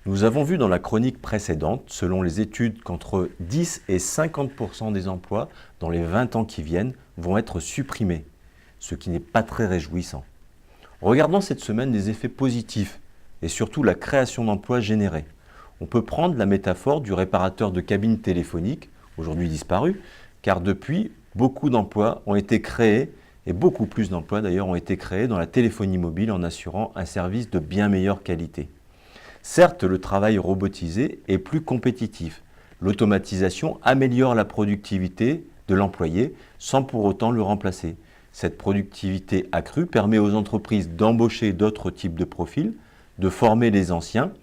Nous avons vu dans la chronique précédente, selon les études, qu'entre 10 et 50% des emplois dans les 20 ans qui viennent vont être supprimés, ce qui n'est pas très réjouissant. Regardons cette semaine les effets positifs et surtout la création d'emplois générés. On peut prendre la métaphore du réparateur de cabines téléphoniques, aujourd'hui disparu, car depuis, beaucoup d'emplois ont été créés, et beaucoup plus d'emplois d'ailleurs ont été créés dans la téléphonie mobile en assurant un service de bien meilleure qualité. Certes, le travail robotisé est plus compétitif. L'automatisation améliore la productivité de l'employé sans pour autant le remplacer. Cette productivité accrue permet aux entreprises d'embaucher d'autres types de profils, de former les anciens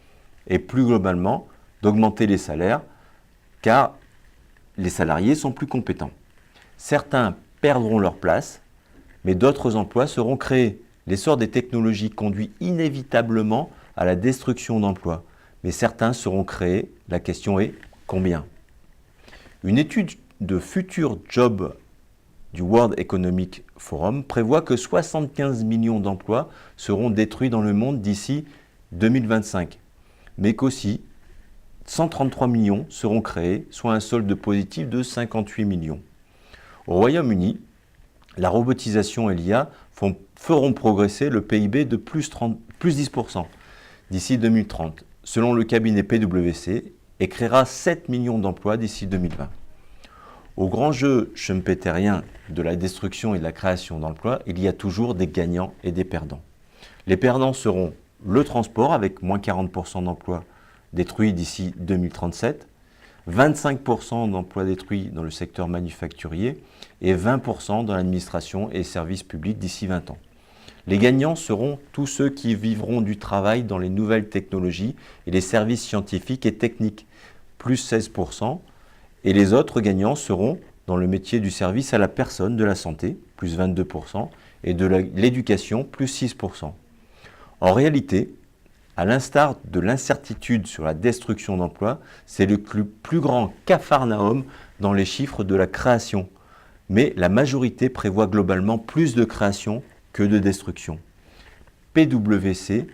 et plus globalement d'augmenter les salaires car les salariés sont plus compétents. Certains perdront leur place, mais d'autres emplois seront créés. L'essor des technologies conduit inévitablement à la destruction d'emplois, mais certains seront créés. La question est combien? Une étude de Future Jobs du World Economic Forum prévoit que 75 millions d'emplois seront détruits dans le monde d'ici 2025, mais qu'aussi 133 millions seront créés, soit un solde positif de 58 millions. Au Royaume-Uni, la robotisation et l'IA feront progresser le PIB de plus 10% d'ici 2030, selon le cabinet PwC, et créera 7 millions d'emplois d'ici 2020. Au grand jeu schumpeterien de la destruction et de la création d'emplois, il y a toujours des gagnants et des perdants. Les perdants seront le transport, avec moins 40% d'emplois détruits d'ici 2037, 25% d'emplois détruits dans le secteur manufacturier et 20% dans l'administration et services publics d'ici 20 ans. Les gagnants seront tous ceux qui vivront du travail dans les nouvelles technologies et les services scientifiques et techniques, plus 16%, et les autres gagnants seront dans le métier du service à la personne, de la santé, plus 22%, et de l'éducation, plus 6%. En réalité, à l'instar de l'incertitude sur la destruction d'emplois, c'est le plus grand capharnaüm dans les chiffres de la création. Mais la majorité prévoit globalement plus de création que de destruction. PwC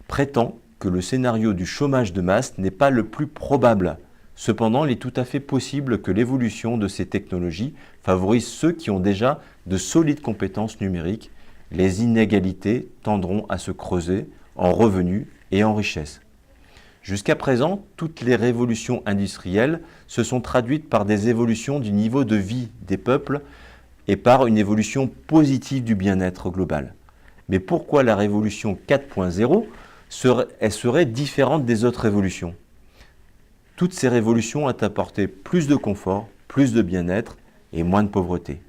prétend que le scénario du chômage de masse n'est pas le plus probable. Cependant, il est tout à fait possible que l'évolution de ces technologies favorise ceux qui ont déjà de solides compétences numériques. Les inégalités tendront à se creuser en revenus et en richesse. Jusqu'à présent, toutes les révolutions industrielles se sont traduites par des évolutions du niveau de vie des peuples et par une évolution positive du bien-être global. Mais pourquoi la révolution 4.0 serait différente des autres révolutions? Toutes ces révolutions ont apporté plus de confort, plus de bien-être et moins de pauvreté.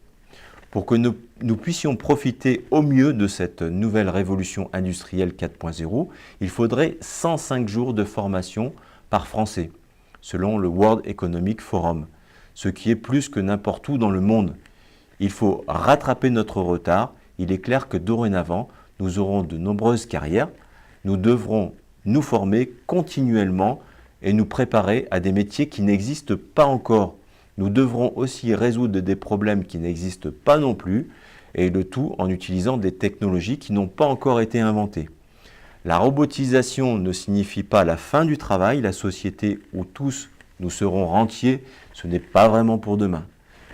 Pour que nous puissions profiter au mieux de cette nouvelle révolution industrielle 4.0, il faudrait 105 jours de formation par Français, selon le World Economic Forum, ce qui est plus que n'importe où dans le monde. Il faut rattraper notre retard. Il est clair que dorénavant, nous aurons de nombreuses carrières. Nous devrons nous former continuellement et nous préparer à des métiers qui n'existent pas encore. Nous devrons aussi résoudre des problèmes qui n'existent pas non plus, et le tout en utilisant des technologies qui n'ont pas encore été inventées. La robotisation ne signifie pas la fin du travail, la société où tous nous serons rentiers, ce n'est pas vraiment pour demain.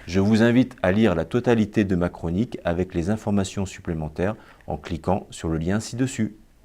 Je vous invite à lire la totalité de ma chronique avec les informations supplémentaires en cliquant sur le lien ci-dessus.